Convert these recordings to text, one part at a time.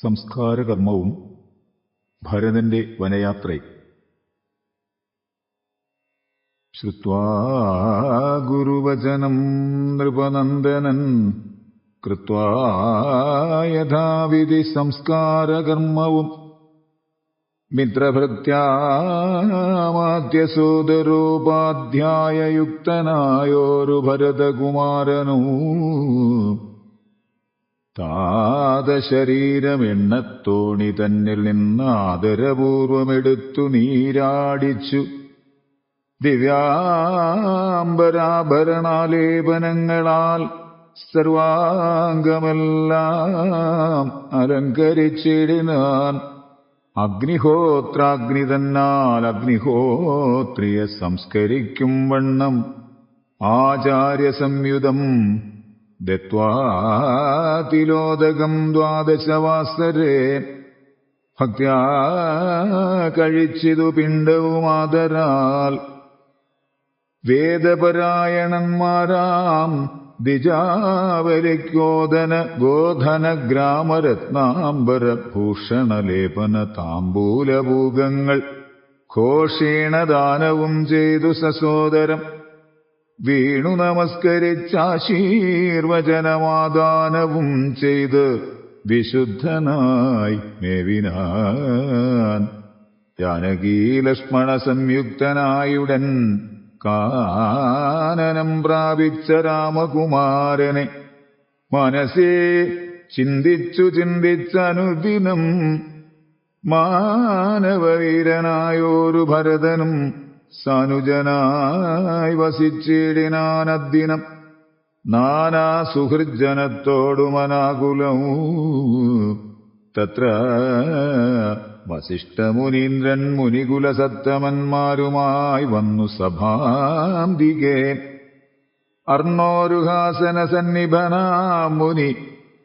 സംസ്കാരകർമ്മവും ഭരതന്റെ വനയാത്രയും. ശ്രുത്വാ ഗുരുവചനം നൃപനന്ദനൻ കൃത്വാ യഥാവിധി സംസ്കാരകർമ്മവും മിത്രഭൃത്യാമാദ്യസോദരോപാധ്യായയുക്തനായോരു ഭരതകുമാരനു താതശരീരമെണ്ണത്തോണി തന്നിൽ നിന്ന് ആദരപൂർവമെടുത്തു നീരാടിച്ചു ദിവ്യാംബരാഭരണാലേപനങ്ങളാൽ സർവാംഗമെല്ലാം അലങ്കരിച്ചിടിനാൻ. അഗ്നിഹോത്രാഗ്നി തന്നാൽ അഗ്നിഹോത്രിയെ സംസ്കരിക്കും വണ്ണം ആചാര്യസംയുതം ദത്വാ തിലോദകം ദ്വാദശവാസരേ ഭക്ത്യാ കഴിച്ചിതു പിണ്ഡവുമാദരാൽ. വേദപരായണന്മാരാം ദിജാവലിക്കോദന ഗോധന ഗ്രാമരത്നാംബര ഭൂഷണലേപന താംബൂലഭൂഗങ്ങൾ ഘോഷേണ ദാനവും ചെയ്തു സസോദരം വീണു നമസ്കരിച്ചാശീർവചനമാദാനവും ചെയ്ത് വിശുദ്ധനായി മേവിനാൻ. ജാനകീ ലക്ഷ്മണ സംയുക്തനായുടൻ കാനനം പ്രാപിച്ച രാമകുമാരനെ മനസ്സേ ചിന്തിച്ചു ചിന്തിച്ചനുദിനം മാനവവീരനായോരു ഭരതനും സാനുജനായി വസിച്ചിടിനാനദ്ദിനം. നാനാ സുഹൃജ്ജനത്തോടുമനാകുലവും തത്ര വസിഷ്ഠമുനീന്ദ്രൻ മുനികുലസത്തമന്മാരുമായി വന്നു സഭാന്തികേ. അർണോരുഹാസന സന്നിഭനാം മുനി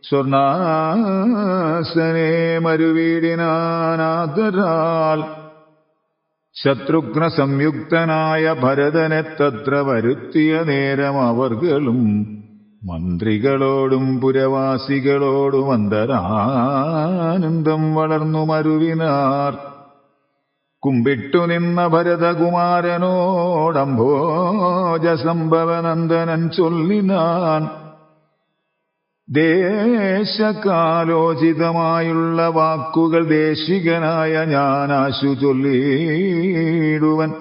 സ്വർണാസനേ മരുവീടിനാനാദരാൽ. ശത്രുഘ്ന സംയുക്തനായ ഭരതനെ തത്ര വരുത്തിയ നേരം അവർകളും മന്ത്രികളോടും പുരവാസികളോടും അന്തരാനന്ദം വളർന്നു മരുവിനാർ. കുമ്പിട്ടു നിന്ന ഭരതകുമാരനോടംഭോജസംഭവനന്ദനൻ ചൊല്ലിനാൻ. ദേശകാലോചിതമായുള്ള വാക്കുകൾ ദേശികനായ ഞാനാശു ചൊല്ലിടുവൻ.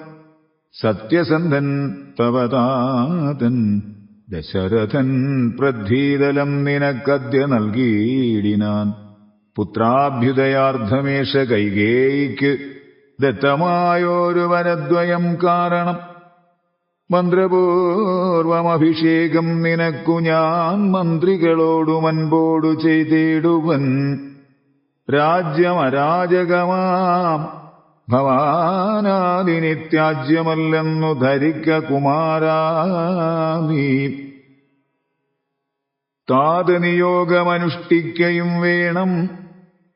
സത്യസന്ധൻ തവതാതൻ ദശരഥൻ പൃഥ്വീതലം നിനക്കദ്യ നൽകിയിടിനാൻ. പുത്രാഭ്യുദയാർത്ഥമേഷ കൈകേയിക്ക് ദത്തമായോരു വരദ്വയം കാരണം. മന്ത്രപൂർവമഭിഷേകം നിനക്കു ഞാൻ മന്ത്രികളോടും അൻപോടു ചെയ്തിടുവൻ. രാജ്യമരാജകമാം ഭവാനാദിനിത്യാജ്യമല്ലെന്നു ധരിക്ക കുമാരാ നീ. താതനിയോഗമനുഷ്ഠിക്കയും വേണം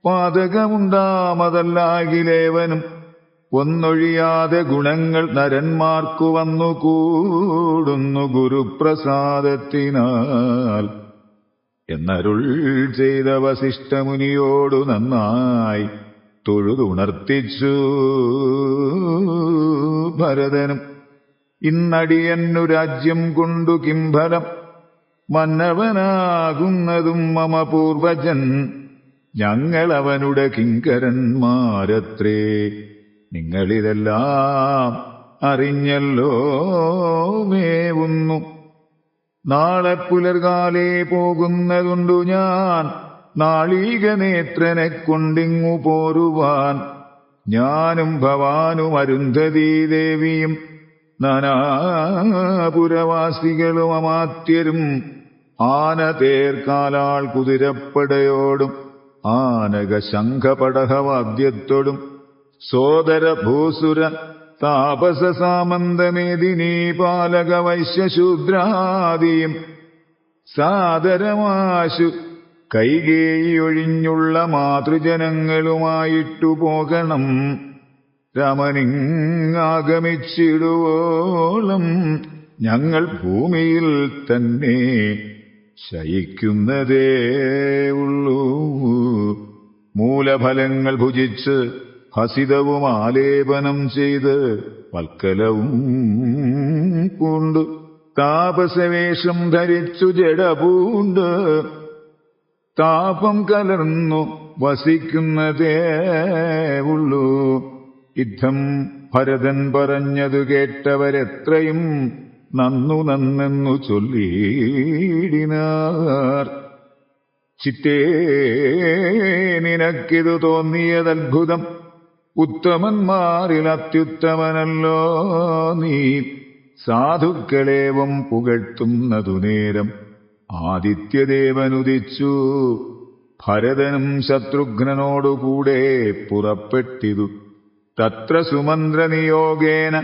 പാതകമുണ്ടാമതല്ലാകിലേവനും. ഒന്നൊഴിയാതെ ഗുണങ്ങൾ നരന്മാർക്കു വന്നു കൂടുന്നു ഗുരുപ്രസാദത്തിനാൽ എന്നരുൾ ചെയ്ത വസിഷ്ഠമുനിയോടു നന്നായി തൊഴുതുണർത്തിച്ചു ഭരതനും. ഇന്നടിയന്നു രാജ്യം കൊണ്ടു കിംഫലം മന്നവനാകുന്നതും മമ പൂർവജൻ. ഞങ്ങളവനുടെ കിങ്കരന്മാരത്രേ. നിങ്ങളിതെല്ലാം അറിഞ്ഞല്ലോ മേവുന്നു. നാളെ പുലർകാലേ പോകുന്നതുണ്ടു ഞാൻ നാളീകനേത്രനെ കൊണ്ടിങ്ങു പോരുവാൻ. ഞാനും ഭവാനും അരുന്ധതീദേവിയും നാനാപുരവാസികളും അമാത്യരും ആന തേർക്കാലാൾ കുതിരപ്പടയോടും ആനക ശംഖപടഹവാദ്യത്തോടും സോദര ഭൂസുര താപസ സാമന്തമേദിനീ പാലക വൈശ്യശൂദ്രാദിയും സാദരമാശു കൈകേയിയൊഴിഞ്ഞുള്ള മാതൃജനങ്ങളുമായിട്ടു പോകണം. രമണിങ്ങാഗമിച്ചിടുവോളം ഞങ്ങൾ ഭൂമിയിൽ തന്നെ ശയിക്കുന്നതേ ഉള്ളൂ. മൂലഫലങ്ങൾ ഭുജിച്ച് ഹസിതവും ആലേപനം ചെയ്ത് വൽക്കലവും പൂണ്ടു താപസവേഷം ധരിച്ചു ജഡപൂണ്ട് താപം കലർന്നു വസിക്കുന്നതേ ഉള്ളൂ. യുദ്ധം ഭരതൻ പറഞ്ഞതു കേട്ടവരെത്രയും നന്നു നന്നെന്നു ചൊല്ലിയിടിനാർ. ചിത്തേ നിനക്കിതു തോന്നിയതത്ഭുതം, ഉത്തമന്മാരിൽ അത്യുത്തമനല്ലോ നീ. സാധുക്കളേവം പുകഴ്ത്തുന്നതു നേരം ആദിത്യദേവനുദിച്ചു. ഭരതനും ശത്രുഘ്നനോടുകൂടെ പുറപ്പെട്ടിതു. തത്ര സുമന്ത്രനിയോഗേന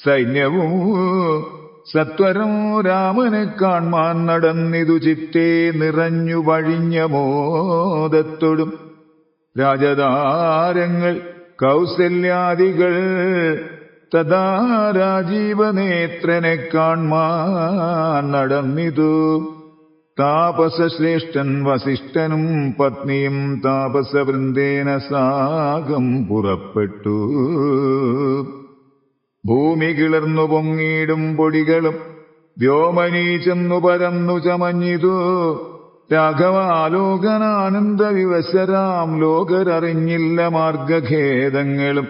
സൈന്യവും സത്വരം രാമനെ കാൺമാൻ നടന്നിതു. ചിത്തേ നിറഞ്ഞു വഴിഞ്ഞ മോദത്തോടും രാജതാരങ്ങൾ കൗസല്യാദികൾ തഥാ രാജീവനേത്രനെ കാൺമാൻ നടന്നിതു. താപസശ്രേഷ്ഠൻ വസിഷ്ഠനും പത്നിയും താപസവൃന്ദേന സാകം പുറപ്പെട്ടു. ഭൂമി കിളർന്നു പൊങ്ങിയിടും പൊടികളും വ്യോമനീ ചെന്നു പരന്നു ചമഞ്ഞിതു. രാഘവാലോകനാനന്ദ വിവശരാം ലോകരറിഞ്ഞില്ല മാർഗഖേദങ്ങളും.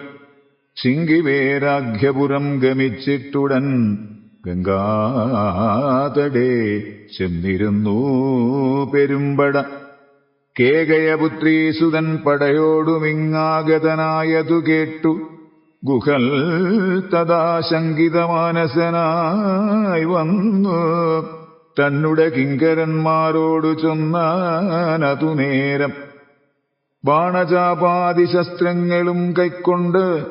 ശിങ്കിവേരാഘ്യപുരം ഗമിച്ചിട്ടുടൻ ഗംഗാതടേ ചെന്നിരുന്നു പെരുമ്പട. കേകയപുത്രീസുതൻ പടയോടുമിങ്ങാഗതനായതു കേട്ടു. ഗുഹൽ തഥാ ശങ്കിതമാനസനായി വന്നു തന്നുടെ കിങ്കരന്മാരോടു ചൊന്നാനതു നേരം. ബാണചാപാദിശസ്ത്രങ്ങളും കൈക്കൊണ്ട്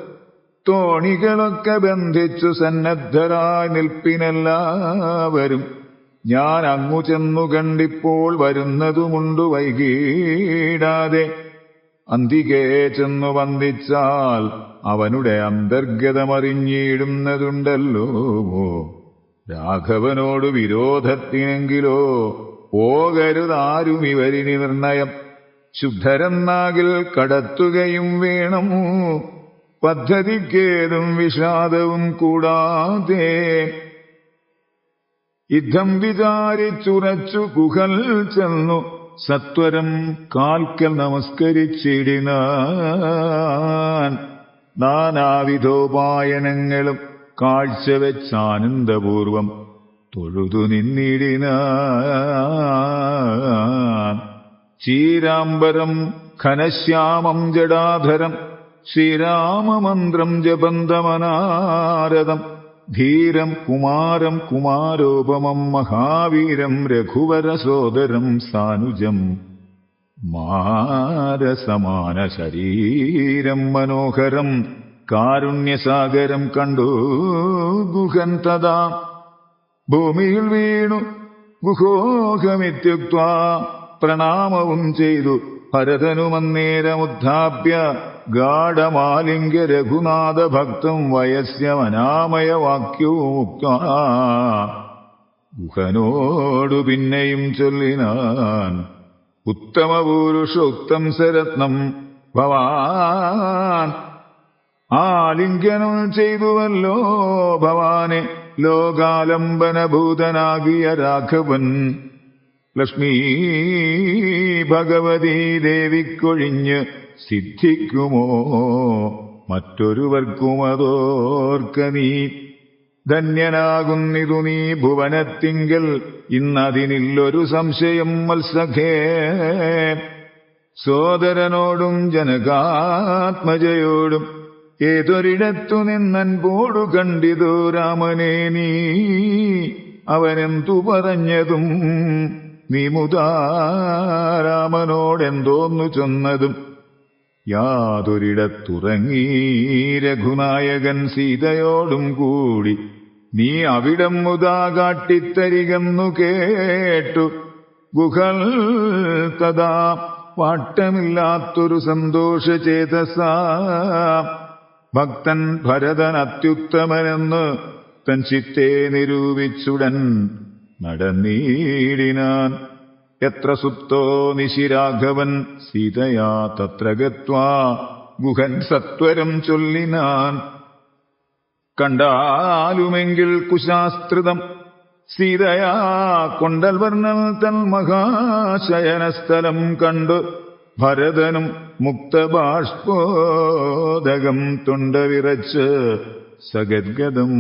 തോണികളൊക്കെ ബന്ധിച്ചു സന്നദ്ധരായി നിൽപ്പിനെല്ലാവരും. ഞാൻ അങ്ങു ചെന്നു കണ്ടിപ്പോൾ വരുന്നതുമുണ്ടു വൈകീടാതെ. അന്തികേ ചെന്നു വന്ദിച്ചാൽ അവനുടെ അന്തർഗതമറിഞ്ഞിടുന്നതുണ്ടല്ലോ. രാഘവനോട് വിരോധത്തിനെങ്കിലോ പോകരുതാരും ഇവരിനി നിർണയം. ശുദ്ധരെന്നാകിൽ കടത്തുകയും വേണം, പദ്ധതിക്കേതും വിഷാദവും കൂടാതെ. യുദ്ധം വിചാരിച്ചുറച്ചു ഗുഹൽ ചെന്നു സത്വരം കാൽക്കൽ നമസ്കരിച്ചിടിനാൻ. നാനാവിധോപായനങ്ങളും കാഴ്ചവെച്ചാനന്ദപൂർവം തൊഴുതു നിന്നിടിനാൻ. ചീരാംബരം ഘനശ്യാമം ജടാധരം ശ്രീരാമമന്ത്രം ജപന്തമനാരദം. ധീരം കുമാരം കുമാരോപമം മഹാവീരം രഘുവരസോദരം സാനുജം. മാരസമാന ശരീരം മനോഹരം കാരുണ്യസാഗരം കണ്ടു ഗുഹൻ തഥാ. ഭൂമിയിൽ വീണു ഗുഹോഹമിത്യുക്ത്വാ പ്രണാമവും ചെയ്തു. ഭരതനുമന്നേരമുദ്ധാപ്യ ഗാഢമാലിംഗ്യ രഘുനാഥ ഭക്തം വയസ്യമനാമയ വാക്യവുമുക്ത്വാ. ഗുഹനോടു പിന്നെയും ചൊല്ലിനാൻ. ഉത്തമപുരുഷ ഉത്തം സരത്നം ഭവാൻ ആലിംഗനം ചെയ്തുവല്ലോ. ഭവാനെ ലോകാലംബനഭൂതനാകിയ രാഘവൻ. ലക്ഷ്മീ ഭഗവതീ ദേവിക്കൊഴിഞ്ഞ് സിദ്ധിക്കുമോ മറ്റൊരുവർക്കുമതോർക്ക നീ. ധന്യനാകുന്നിതു നീ ഭുവനത്തിങ്കൽ ഇന്നതിനില്ലൊരു സംശയം മത്സഖേ. സോദരനോടും ജനകാത്മജയോടും ഏതൊരിടത്തു നിന്നൻപോടു കണ്ടിതു രാമനെ നീ. അവനെന്തു പറഞ്ഞതും നീ മുതാ രാമനോടെന്തോന്നു ചൊന്നതും. യാതൊരിടത്തുറങ്ങീ രഘുനായകൻ സീതയോടും കൂടി നീ അവിടം മുതാ കാട്ടിത്തരികെന്നു കേട്ടു. ഗുഹൽ തഥാ പാട്ടമില്ലാത്തൊരു സന്തോഷചേതസാ. ഭക്തൻ ഭരതൻ അത്യുത്തമനെന്ന് തൻ ചിത്തെ നിരൂപിച്ചുടൻ നടന്നീടിനാൻ. എത്ര സുപ്തോ നിശിരാഘവൻ സീതയാ തത്ര ഗത്വാ ഗുഹൻ സത്വരം ചൊല്ലിനാൻ. കണ്ടാലുമെങ്കിൽ കുശാസ്ത്രിതം സീതയാ കൊണ്ടൽ വർണ്ണൽ തൻ മഹാശയനസ്ഥലം കണ്ടു ഭരതനും മുക്തബാഷ്പോദകം തൊണ്ടവിറച്ച് സഗദ്ഗദം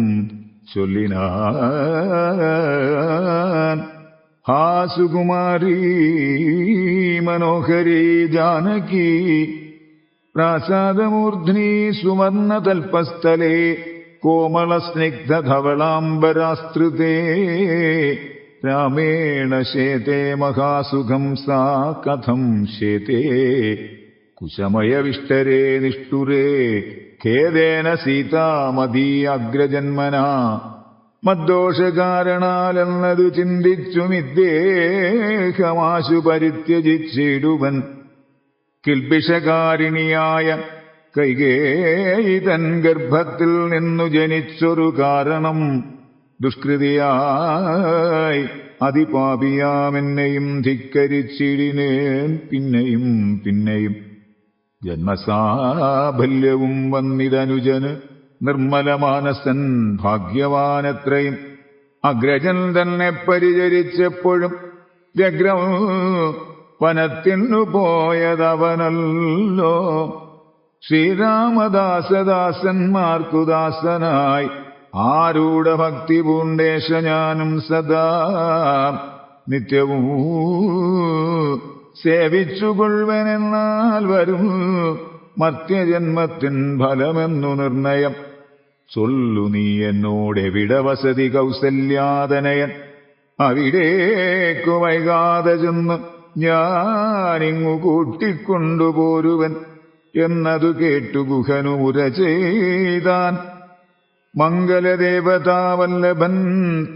ചൊല്ലിനാൻ. ഹാ സുകുമാരീ മനോഹരീ ജാനകി പ്രാസാദമൂർധ്നി സുവർണതൽപസ്ഥലേ കോമളസ്നിഗ്ധധവളാംബരാസ്തൃതേ രാമേണ ശേതേ മഹാസുഖം സാ കഥം ശേതേ കുശമയവിഷ്ടരേ നിഷ്ഠുരേ ഖേദേന സീതാമതീയഗ്രജന്മനാ മദ്ദോഷകാരണാലെന്നതു ചിന്തിച്ചുമിദ്ദേഹമാശു പരിത്യജിച്ചിടുവൻ. കിൽബിഷകാരിണിയായ കൈകേയി തൻ ഗർഭത്തിൽ നിന്നു ജനിച്ചൊരു കാരണം ദുഷ്കൃതിയായി അതിപാപിയാമെന്നെയും ധിക്കരിച്ചിടിനേൻ പിന്നെയും പിന്നെയും. ജന്മസാഫല്യവും വന്നിതനുജന് നിർമ്മലമാനസൻ ഭാഗ്യവാനത്രയും. അഗ്രജൻ തന്നെ പരിചരിച്ചപ്പോഴും വ്യഗ്രം വനത്തിനു പോയതവനല്ലോ. ശ്രീരാമദാസദാസന്മാർക്കു ദാസനായി ആരൂഢഭക്തി പൂണ്ടേശ ഞാനും സദാ നിത്യവും സേവിച്ചുകൊള്ളുവനെന്നാൽ വരും മർത്യജന്മത്തിൻ ഫലമെന്നു നിർണയം. ചൊല്ലു നീ എന്നോടെവിടെ വസതി കൗസല്യാതനയൻ, അവിടേക്കു വൈകാതെ ചെന്ന് ഞാനിങ്ങു കൂട്ടിക്കൊണ്ടുപോരുവൻ എന്നതു കേട്ടു ഗുഹനു മുര ചെയ്താൻ. മംഗലദേവതാവല്ലഭൻ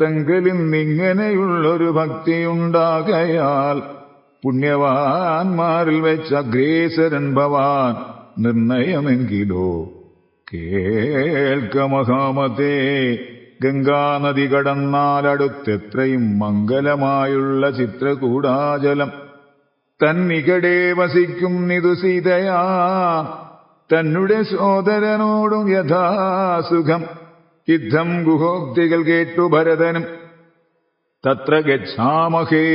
തങ്കലിൽ നിങ്ങനെയുള്ളൊരു ഭക്തിയുണ്ടാകയാൽ പുണ്യവാന്മാരിൽ വെച്ച് അഗ്രേസരൻ ഭവാൻ നിർണയമെങ്കിലോ. കേൾക്ക മഹാമതേ, ഗംഗാനദി കടന്നാലടുത്തെത്രയും മംഗലമായുള്ള ചിത്രകൂടാചലം തന്നികടെ വസിക്കുന്നിതു സീതയാ തന്നുടെ സോദരനോടും യഥാസുഖം. യുദ്ധം ഗുഹോക്തികൾ കേട്ടു ഭരതനും തത്ര ഗച്ഛാമഹേ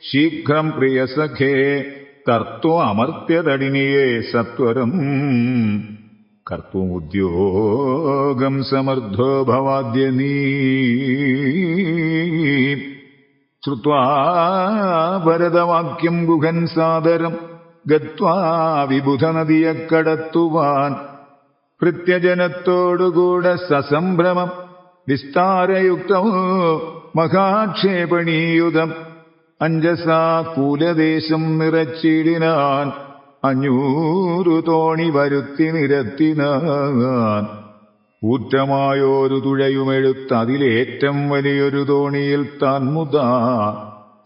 ശീഘ്രം പ്രിയസഖേ കർത്തോ അമർത്യതടിനിയെ സത്വരം കർത്തുമുദ്യോഗം സമർത്ഥോ ഭവാദ്യ നീ. ശ്രുത്വാ ഭരതവാക്യം ഗുഹൻ സാദരം ഗത്വാ വിബുധനദിയെ കടത്തുവാൻ ഭൃത്യജനത്തോടുകൂടെ സസംഭ്രമം വിസ്താരയുക്തം മഹാക്ഷേപണീയുധം അഞ്ജസാ കൂലദേശം നിറച്ചിടിനാൻ. 500 തോണി വരുത്തി നിരത്തിനാൻ. ഊറ്റമായോരു തുഴയുമെടുത്ത് അതിലേറ്റം വലിയൊരു തോണിയിൽ താൻ മുതാ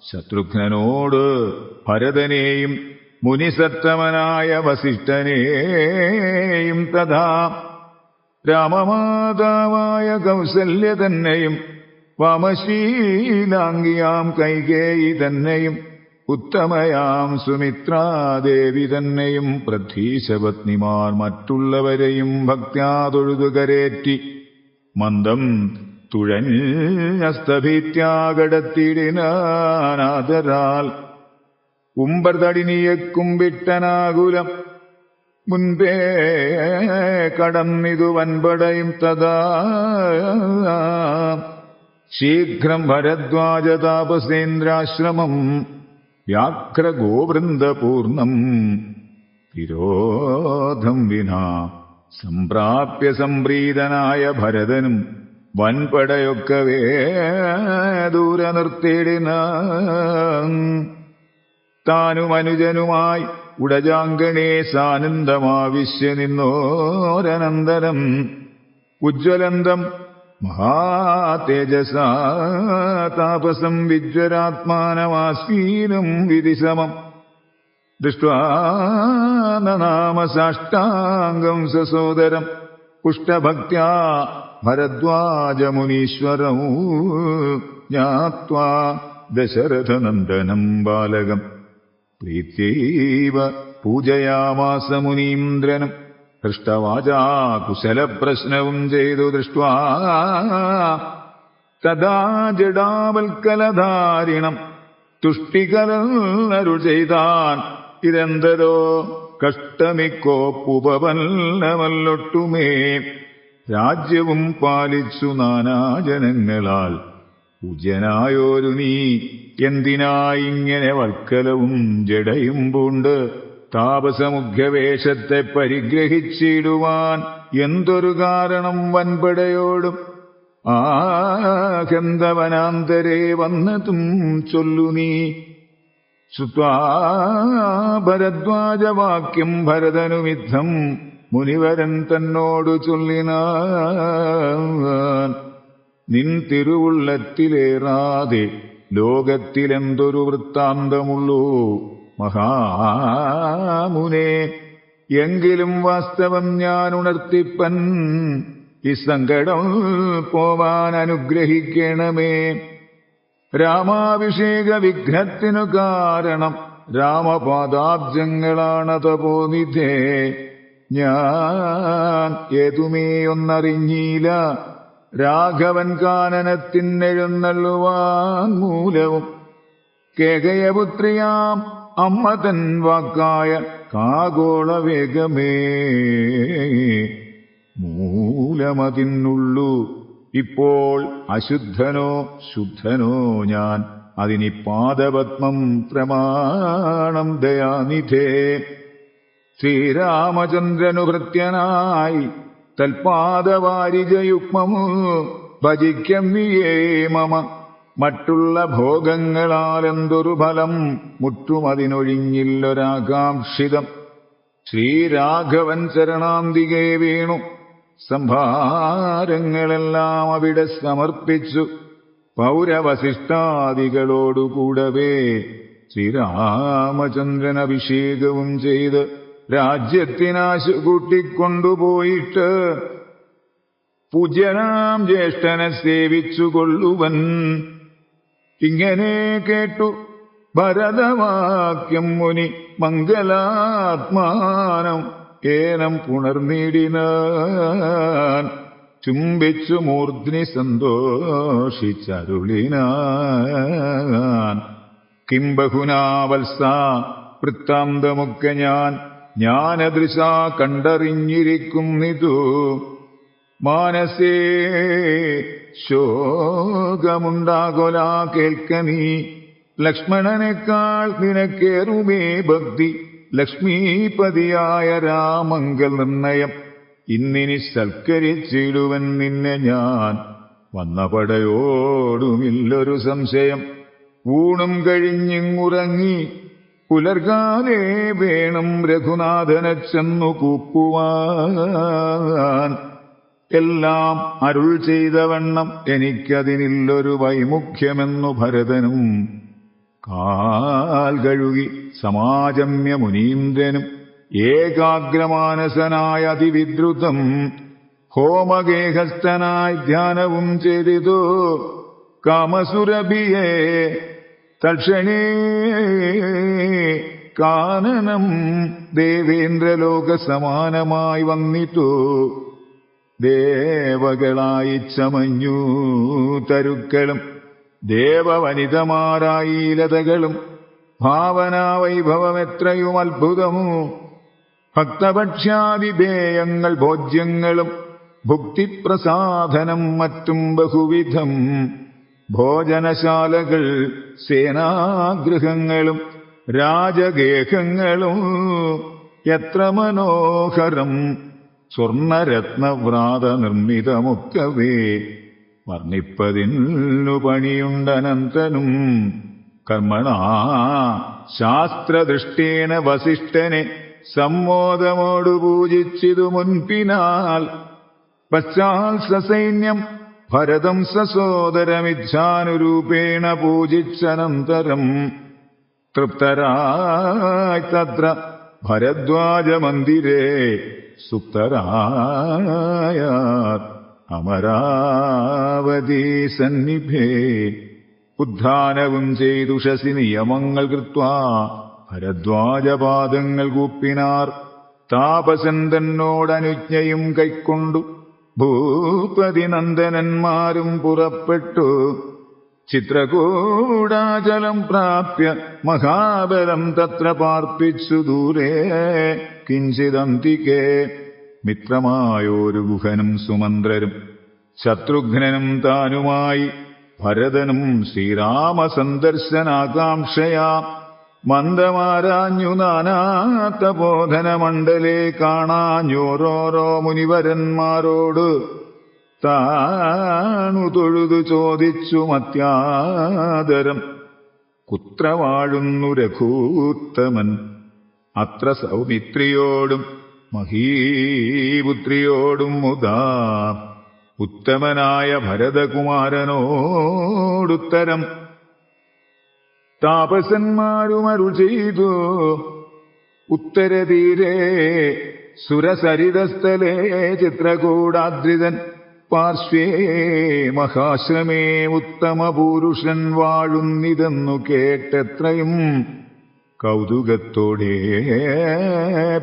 ശത്രുഘ്നനോട് ഭരതനെയും മുനിസത്തമനായ വസിഷ്ഠനെയും തഥാ രാമമാതാവായ കൗസല്യ തന്നെയും വാമശീലാംഗിയാം കൈകേയി തന്നെയും ഉത്തമയാം സുമിത്രാദേവി തന്നെയും പ്രധീശപത്നിമാർ മറ്റുള്ളവരെയും ഭക്ത്യാ തൊഴുതു കരേറ്റി മന്ദം തുഴഞ്ഞസ്തഭീത്യാകടത്തിടിനാനാദരാൽ. ഉമ്പർതടിനിയെ കുമ്പിട്ടനാകുലം മുൻപേ കടന്നിതു വൻപടയും തഥാ ശീഘ്രം ഭരദ്വാജതാപസേന്ദ്രാശ്രമം വ്യാഘ്രഗോവൃന്ദപൂർണം വിരോധം വിനാ സംപ്രാപ്യ സംപ്രീതനായ ഭരതനും വൻപടയൊക്കവേ ദൂരെ നിർത്തിയിടിനാൻ. താനും അനുജനുമായി ഉടജാങ്കണേ സാനന്ദമാവിശ്യ നിന്നോരനന്തരം ഉജ്ജ്വലന്തം മഹാതേജസാ താപസം വിജ്വരാത്മാനമാസീനം വിധിസമം ദൃഷ്ട്വാ നനാമ സാഷ്ടാംഗം സസോദരം പുഷ്ടഭക്ത്യാ ഭരദ്വാജമുനീശ്വരം ജ്ഞാത്വാ ദശരഥനന്ദനം ബാലകം പ്രീത്യൈവ പൂജയാമാസ മുനീന്ദ്രനും. ഹൃഷ്ടവാചാ കുശലപ്രശ്നവും ചെയ്തു ദൃഷ്ട്വാ തഥാ ജഡാവൽക്കലധാരിണം തുഷ്ടികരരുൾ ചെയ്താൻ. ഇതെന്തരോ കഷ്ടമിക്കോപ്പുപവല്ലമല്ലൊട്ടുമേ. രാജ്യവും പാലിച്ചു നാനാജനങ്ങളാൽ പൂജ്യനായോരു നീ എന്തിനായിങ്ങനെ വൽക്കലവും ജടയും പൂണ്ട് താപസമുഖ്യവേഷത്തെ പരിഗ്രഹിച്ചിടുവാൻ എന്തൊരു കാരണം വൻപടയോടും ആഹന്തവനാന്തരേ വന്നതും ചൊല്ലു നീ. ശ്രുത്വാ ഭരദ്വാജവാക്യം ഭരതനുമിദ്ധം മുനിവരൻ തന്നോടു ചൊല്ലിനാൻ. നിൻ തിരുവുള്ളത്തിലേറാതെ ലോകത്തിലെന്തൊരു വൃത്താന്തമുള്ളൂ മഹാമുനേ. എങ്കിലും വാസ്തവം ഞാൻ ഉണർത്തിപ്പൻ ഈ സങ്കടം പോവാൻ അനുഗ്രഹിക്കണമേ. രാമാഭിഷേക വിഘ്നത്തിനു കാരണം രാമപാദാബ്ജങ്ങളാണതപോനിധേ. ഞാൻ ഏതുമേ ഒന്നറിഞ്ഞീല രാഘവൻ കാനനത്തിനെഴുന്നള്ളുവാൻ മൂലവും. കേകയപുത്രിയാം അമ്മ തൻ വാക്കായ കാഗോളവേഗമേ മൂലമതിനുള്ളു. ഇപ്പോൾ അശുദ്ധനോ ശുദ്ധനോ ഞാൻ, അതിനി പാദപത്മം പ്രമാണം ദയാനിധേ. ശ്രീരാമചന്ദ്രനു ഭൃത്യനായി തൽപാദവാരിജയുഗ്മമു ഭജിക്കമ്മിയേ മമ. മറ്റുള്ള ഭോഗങ്ങളാലെന്തൊരു ഫലം മുറ്റുമതിനൊഴിഞ്ഞില്ലൊരാകാംക്ഷിതം. ശ്രീരാഘവൻ ശരണാന്തികേ വീണു സംഭാരങ്ങളെല്ലാം അവിടെ സമർപ്പിച്ചു. പൗരവശിഷ്ടാദികളോടുകൂടവേ ശ്രീരാമചന്ദ്രൻ അഭിഷേകവും ചെയ്ത് രാജ്യത്തിനാശു കൂട്ടിക്കൊണ്ടുപോയിട്ട് പൂജ്യനാം ജ്യേഷ്ഠനെ സേവിച്ചുകൊള്ളുവൻ. ഇങ്ങനെ കേട്ടു ഭരതവാക്യം മുനി മംഗലാത്മാനം ഏനം പുണർന്നിടിനാൻ. ചുംബിച്ചു മൂർധ്നി സന്തോഷിച്ചരുളിനാൻ. കിം ബഹുനാ വത്സ വൃത്താന്തമൊക്കെ ഞാനദൃശാ കണ്ടറിഞ്ഞിരിക്കുന്നിതു. മാനസേ ശോകമുണ്ടാകൊലാ കേൾക്ക നീ. ലക്ഷ്മണനേക്കാൾ നിനക്കേറുമേ ഭക്തി ലക്ഷ്മീപതിയായ രാമങ്കൽ നിർണയം. ഇന്നിനി സൽക്കരിച്ചിടുവൻ നിന്നെ ഞാൻ വന്ന പടയോടുമില്ലൊരു സംശയം. ഊണും കഴിഞ്ഞിങ്ങുറങ്ങി പുലർകാലേ വേണം രഘുനാഥനെ ചെന്നു കൂപ്പുവാൻ. എല്ലാം അരുൾ ചെയ്തവണ്ണം എനിക്കതിനില്ലൊരു വൈമുഖ്യമെന്നു ഭരതനും കാൽ കഴുകി സമാജമ്യ മുനീന്ദ്രനും ഏകാഗ്രമാനസനായ അതിവിദ്രുതം ഹോമഗേഹസ്ഥനായി ധ്യാനവും ചെയ്തിതു കാമസുരഭിയെ. തൽക്ഷണേ കാനനം ദേവേന്ദ്രലോക സമാനമായി വന്നിട്ടു. ദേവകളായി ചമഞ്ഞു തരുക്കളും ദേവവനിതമാരായി ലതകളും. ഭാവനാവൈഭവം എത്രയും അത്ഭുതമോ. ഭക്തഭക്ഷ്യാദിഭേയങ്ങൾ ഭോജ്യങ്ങളും ഭുക്തിപ്രസാധനം മറ്റും ബഹുവിധം. ഭോജനശാലകൾ സേനാഗൃഹങ്ങളും രാജഗേഹങ്ങളും എത്ര മനോഹരം. സ്വർണരത്നവ്രാത നിർമ്മിതമൊക്കവേ വർണ്ണിപ്പതിന്നു പണിയുണ്ടനന്തനും. കർമ്മണാ ശാസ്ത്രദൃഷ്ടേന വസിഷ്ഠനെ സമ്മോദമോടു പൂജിച്ചിതു മുൻപിനാൽ. പശ്ചാൽ സസൈന്യം ഭരതം സസോദരമിച്ഛാനുരൂപേണ പൂജിച്ചനന്തരം തൃപ്തരായി തത്ര ഭരദ്വാജമന്ദിരേ സുപ്തരായ അമരാവതി സന്നിഭേ. ഉദ്ധാനവും ചെയ്തുഷസി നിയമങ്ങൾ കൃത്വാ ഭരദ്വാജപാദങ്ങൾ കൂപ്പിനാർ. താപസൻ തന്നോടനുജ്ഞയും കൈക്കൊണ്ടു ഭൂപതി നന്ദനന്മാരും പുറപ്പെട്ടു. ചിത്രകൂടാചലം പ്രാപ്യ മഹാബലം തത്ര പാർപ്പിച്ചു ദൂരെ കിഞ്ചിദന്തികേ. മിത്രമായോരു ഗുഹനും സുമന്ത്രരും ശത്രുഘ്നനും താനുമായി ഭരതനും ശ്രീരാമസന്ദർശനാകാംക്ഷയാ മന്ദമാരാഞ്ഞു നാനാതപോധനമണ്ഡലേ. കാണാഞ്ഞോരോരോ മുനിവരന്മാരോട് താണു തൊഴുതു ചോദിച്ചു മത്യാദരം. കുത്ര വാഴുന്നു രഘൂത്തമൻ? അത്ര സൗമിത്രിയോടും മഹീപുത്രിയോടും മുദാ. ഉത്തമനായ ഭരതകുമാരനോടുത്തരം താപസന്മാരുമരുൾ ചെയ്തു. ഉത്തരതീരേ സുരസരിതസ്ഥലേ ചിത്രകൂടാദ്രിതൻ പാർശ്വേ മഹാശ്രമേ ഉത്തമപുരുഷൻ വാഴുന്നിതെന്നു കേട്ടെത്രയും കൗതുകത്തോടെ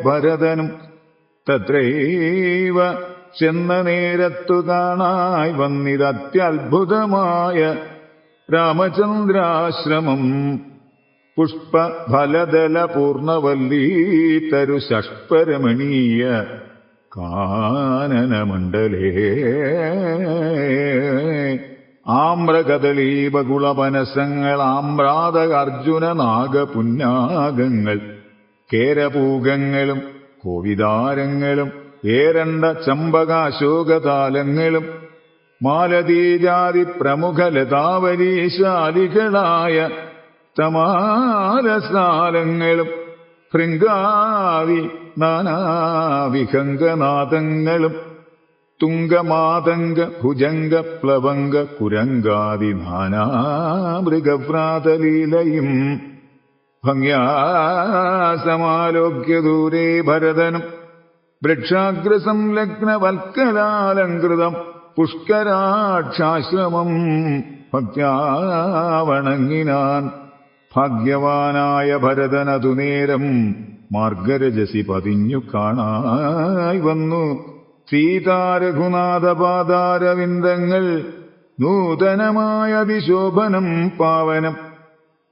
ഭരതനും തത്രൈവ ചെന്ന നേരത്തു കാണായി വന്നിതത്യത്ഭുതമായ രാമചന്ദ്രാശ്രമം. പുഷ്പഫലദല പൂർണവല്ലീതരു ഷഷ്പരമണീയ കാനനമണ്ഡലേ. ആമ്രകദളീപകുളപനസങ്ങൾ ആമ്രാതക അർജുന നാഗപുന്നാഗങ്ങൾ കേരപൂഗങ്ങളും കോവിതാരങ്ങളും ഏരണ്ട ചമ്പകാശോകതാലങ്ങളും മാലതീജാതി പ്രമുഖ ലതാവരീശാലികളായ തമാലസാലങ്ങളും ഭൃംഗാവി നാനാവിഹംഗനാദങ്ങളും തുംഗമാതംഗ ഭുജംഗ പ്ലവംഗ കുരങ്കാദി നാനാമൃഗവ്രാതലീലയും ഭംഗ്യാ സമാലോക്യ ദൂരേ ഭരതനും വൃക്ഷാഗ്രസംലഗ്നവൽക്കലാലങ്കൃതം പുഷ്കരാക്ഷാശ്രമം ഭക്ത്യാ വണങ്ങിനാൻ. ഭാഗ്യവാനായ ഭരതനതു നേരം മാർഗരജസി പതിഞ്ഞു കാണായി വന്നു. സീതാരഘുനാഥപാദാരവിന്ദങ്ങൾ നൂതനമായ അതിശോഭനം പാവനം.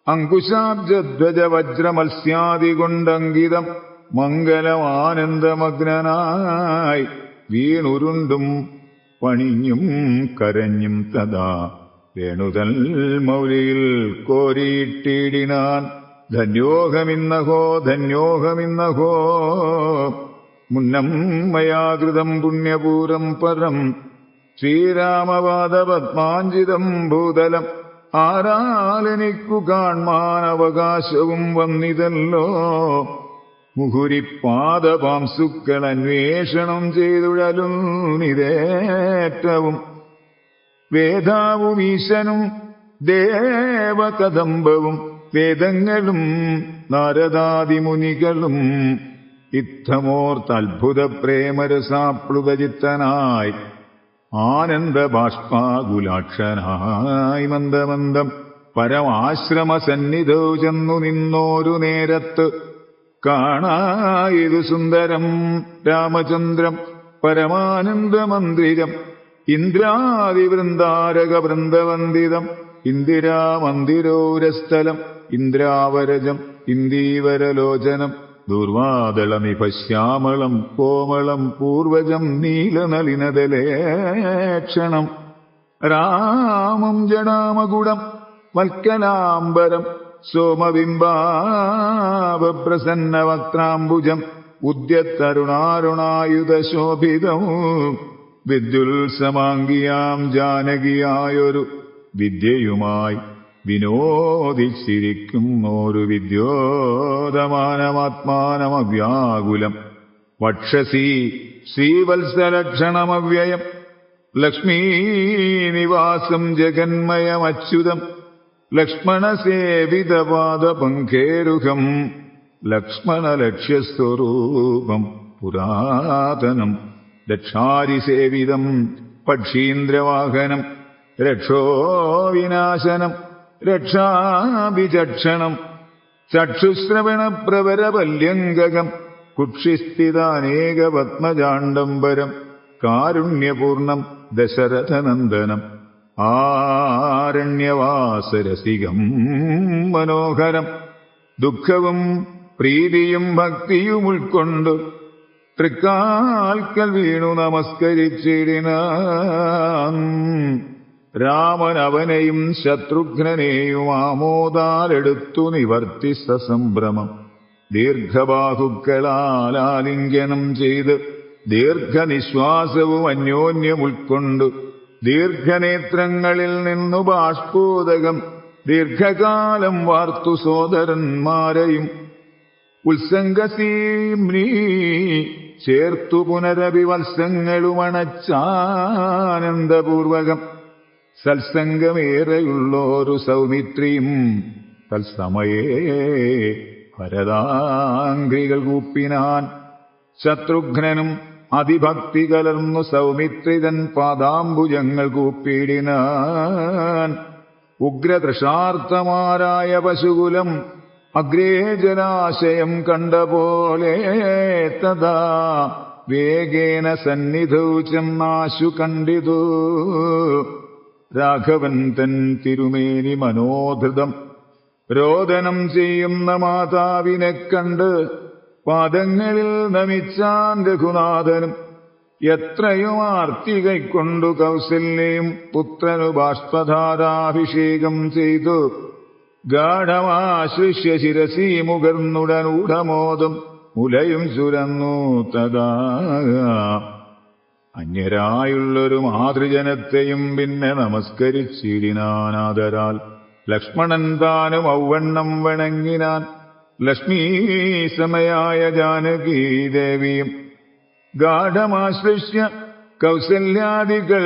അങ്കുശാബ്ജധ്വജ വജ്രമത്സ്യാദി കൊണ്ടങ്കിതം മംഗലമാനന്ദമഗ്നനായി വീണുരുണ്ടും പണിഞ്ഞും കരഞ്ഞും തഥാ വേണുതൽ മൗലിയിൽ കോരിയിട്ടിടിനാൻ. ധന്യോഹമിന്നഹോ ധന്യോഹമിന്നഹോ മുന്നം മയാകൃതം പുണ്യപൂരം പരം. ശ്രീരാമപാദപത്മാഞ്ജിതം ഭൂതലം ആരാലെനിക്കു കാൺമാൻ അവകാശവും വന്നിതല്ലോ. മുഹുരിപ്പാദപാംസുക്കൾ അന്വേഷണം ചെയ്തുഴലും നിരേറ്റവും വേദാവും ഈശനും ദേവകദംബവും വേദങ്ങളും നാരദാദിമുനികളും ഇത്തമോർത്തത്ഭുത പ്രേമരസാപ്ലുതചിത്തനായി ആനന്ദബാഷ്പാകുലാക്ഷനായി മന്ദമന്ദം പരമാശ്രമസന്നിധൗ ചെന്നു നിന്നോരു നേരത്ത് കാണായിതു സുന്ദരം രാമചന്ദ്രം പരമാനന്ദമന്ദിരം. ഇന്ദ്രാദിവൃന്ദാരക വൃന്ദവന്ദിതം ഇന്ദിരാമന്ദിരോരസ്ഥലം ഇന്ദ്രാവരജം ഇന്ദീവരലോചനം ദൂർവാദളമിപശ്യാമളം കോമളം പൂർവജം നീലനളിനദലേക്ഷണം. രാമം ജടാമകുടം വൽക്കലാംബരം സോമബിംബാവപ്രസന്നവക്ത്രാംബുജം ഉദ്യത്തരുണാരുണായുധശോഭിതം. വിദ്യുത്സമാംഗിയാം ജാനകിയായൊരു വിദ്യയുമായി വിനോദിച്ചിരിക്കുന്നോരു വിദ്യോതമാനമാത്മാനമവ്യാകുലം. വക്ഷസി ശ്രീവത്സലക്ഷണമവ്യയം ലക്ഷ്മീനിവാസം ജഗന്മയമച്യുതം. ലക്ഷ്മണസേവിതപാദപങ്കേരുഹം ലക്ഷ്മണലക്ഷ്യസ്വരൂപം പുരാതനം. രക്ഷാരിസേവിതം പക്ഷീന്ദ്രവാഹനം രക്ഷോവിനാശനം രക്ഷാഭിചക്ഷണം ചക്ഷുശ്രവണപ്രവരപല്യംഗകം കുക്ഷിസ്ഥിതാനേകപത്മജാണ്ഡംബരം കാരുണ്യപൂർണം ദശരഥനന്ദനം ആരണ്യവാസരസികം മനോഹരം ദുഃഖവും പ്രീതിയും ഭക്തിയും ഉൾക്കൊണ്ട് തൃക്കാൽക്കൽ വീണു നമസ്കരിച്ചിടിനാൻ. രാമൻ അവനെയും ശത്രുഘ്നനെയും ആമോദാലെടുത്തു നിവർത്തി സസംഭ്രമം ദീർഘബാഹുക്കളാൽ ആലിംഗനം ചെയ്ത് ദീർഘനിശ്വാസവും അന്യോന്യം ഉൾക്കൊണ്ടു ദീർഘനേത്രങ്ങളിൽ നിന്നു ബാഷ്പോദകം ദീർഘകാലം വാർത്തു സോദരന്മാരെയും ഉത്സംഗസീമ്നീ ചേർത്തു പുനരഭിവത്സങ്ങളുമണച്ചാനന്ദപൂർവകം സത്സംഗമേറെയുള്ളോരു സൗമിത്രിയും തത്സമയേ ഭരതാംഗ്രികൾ കൂപ്പിനാൻ. ശത്രുഘ്നനും അതിഭക്തി കലർന്നു സൗമിത്രിതൻ പാദാംബുജങ്ങൾ കൂപ്പിടിനാൻ. ഉഗ്രതൃഷാർത്ഥമാരായ പശുകുലം അഗ്രേ ജലാശയം കണ്ട പോലെ തഥാ വേഗേന സന്നിധൗ ചെന്നാശു കണ്ടിതു. രാഘവൻ തൻ തിരുമേനി മനോധൃതം രോദനം ചെയ്യുന്ന മാതാവിനെ കണ്ട് പാദങ്ങളിൽ നമിച്ചാൻ രഘുനാഥനും. എത്രയും ആർത്തി കൈക്കൊണ്ടു കൗസല്യയും പുത്രനു ബാഷ്പധാരാഭിഷേകം ചെയ്തു ഗാഠമാശ്ലിഷ്യ ശിരസി മുകർന്നുടനൂഢമോദം മുലയും ചുരന്നു തഥാ. അന്യരായുള്ളൊരു മാതൃജനത്തെയും പിന്നെ നമസ്കരിച്ചിടിനാനാദരാൽ ലക്ഷ്മണൻ താനും ഔവണ്ണം വണങ്ങിനാൻ. ലക്ഷ്മീ സമയായ ജാനകീദേവിയും ഗാഠമാശ്ലിഷ്യ കൗസല്യാദികൾ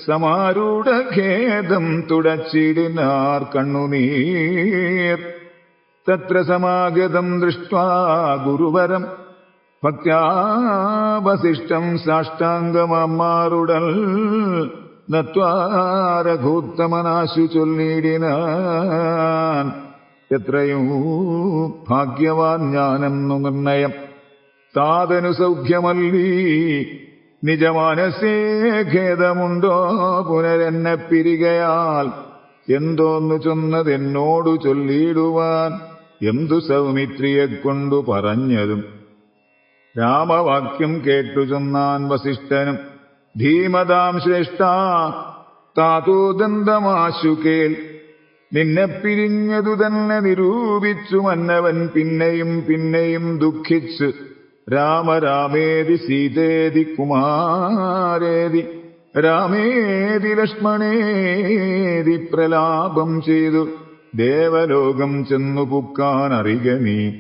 സമാരൂഢഖേദം തുടച്ചിടിനാർ കണ്ണുനീർ. തത്ര സമാഗതം ദൃഷ്ട്വാ ഗുരുവരം ഭക്ത്യാ വസിഷ്ഠം സാഷ്ടാംഗമാറുടൽ നത്വാ രഘൂത്തമനാശു ചൊല്ലിടിനാൻ. എത്രയും ഭാഗ്യവാൻ ഞാനെന്നു നിർണയം താതനു സൗഖ്യമല്ലീ നിജമാനസേ ഖേദമുണ്ടോ പുനരെന്നെ പിരികയാൽ എന്തോന്നു ചൊന്നതെന്നോടു ചൊല്ലിടുവാൻ എന്തു സൗമിത്രിയെ കൊണ്ടു പറഞ്ഞതും. രാമവാക്യം കേട്ടു ചൊന്നാൻ വസിഷ്ഠനും ധീമതാം ശ്രേഷ്ഠ താതോദന്തമാശു കേൾ. നിന്നെ പിരിഞ്ഞതു തന്നെ നിരൂപിച്ചു മന്നവൻ പിന്നെയും പിന്നെയും ദുഃഖിച്ച് രാമരാമേതി സീതേതി കുമാരേതി രാമേതി ലക്ഷ്മണേതി പ്രലാപം ചെയ്തു ദേവലോകം ചെന്നു പുക്കാൻ അറിക നീ.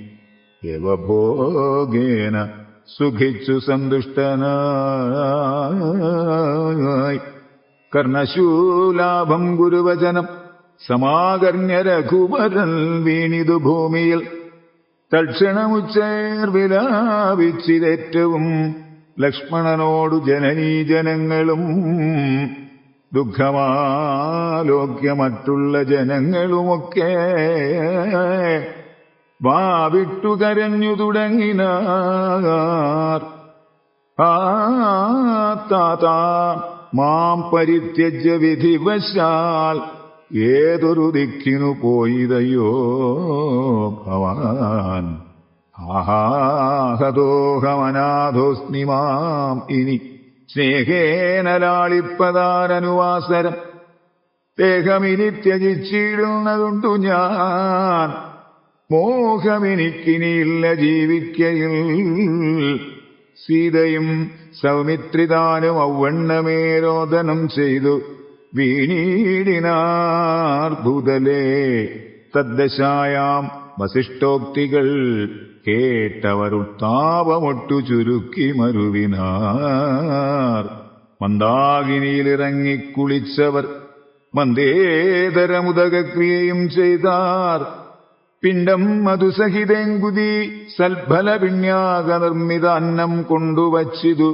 യവഭോഗേന സുഖിച്ചു സന്തുഷ്ടനായി കർണശൂലാഭം ഗുരുവചനം സമാകർണ്യ രഘുവരൻ വീണിതു ഭൂമിയിൽ. തൽക്ഷണമുച്ചേർ വിലാപിച്ചിതേറ്റവും ലക്ഷ്മണനോടു ജനനീജനങ്ങളും ദുഃഖമാലോക്യ മറ്റുള്ള ജനങ്ങളുമൊക്കെ വാവിട്ടു കരഞ്ഞു തുടങ്ങിനാർ. ആ താതാ മാം പരിത്യജ്യ വിധിവശാൽ ഏതൊരു ദിക്കിനു പോയിതയോ ഭവാൻ. ആഹാഹതോഹമനാഥോസ്മി മാം ഇനി സ്നേഹേന ലാളിപ്പതാരനുവാസരം. ദേഹമിനി ത്യജിച്ചിടുന്നതുണ്ടു ഞാൻ മോഹമെനിക്കിനിയില്ല ജീവിക്കയിൽ. സീതയും സൗമിത്രിതാനും ഔവണ്ണമേ രോദനം ചെയ്തു വീണീടിനാർ ഭൂതലേ. തദ്ദശായാം വസിഷ്ഠോക്തികൾ കേട്ടവരുത്താപമൊട്ടു ചുരുക്കി മരുവിനാർ. മന്ദാകിനിയിലിറങ്ങിക്കുളിച്ചവർ മന്ദേതരമുദകക്രിയയും ചെയ്താർ. പിണ്ഡം മധുസഹിതേങ്കുതി സൽഫലപിണ്യാക നിർമ്മിത അന്നം കൊണ്ടുവച്ചിതു.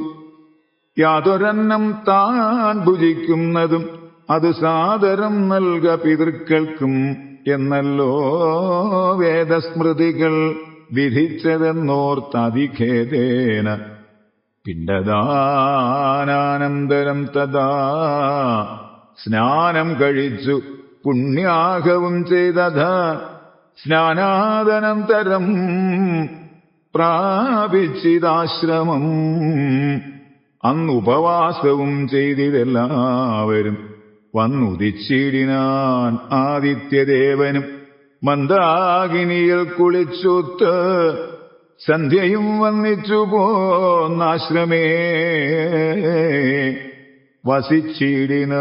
യാതൊരന്നം താൻ ഭുജിക്കുന്നതും അത് സാദരം നൽക പിതൃക്കൾക്കും എന്നല്ലോ വേദസ്മൃതികൾ വിധിച്ചതെന്നോർത്തതിഖേദേന പിണ്ടദാനാനന്തരം തഥാ സ്നാനം കഴിച്ചു പുണ്യാഹവും ചെയ്തഥ സ്നാനാദനന്തരം പ്രാപിച്ചിതാശ്രമം. അന്നുപവാസവും ചെയ്തിതെല്ലാവരും വന്നുദിച്ചിടിനാൻ ആദിത്യദേവനും മന്ദാകിനിയിൽ കുളിച്ചൊത്ത് സന്ധ്യയും വന്നിച്ചു പോന്നാശ്രമേ വസിച്ചിടിനാൻ.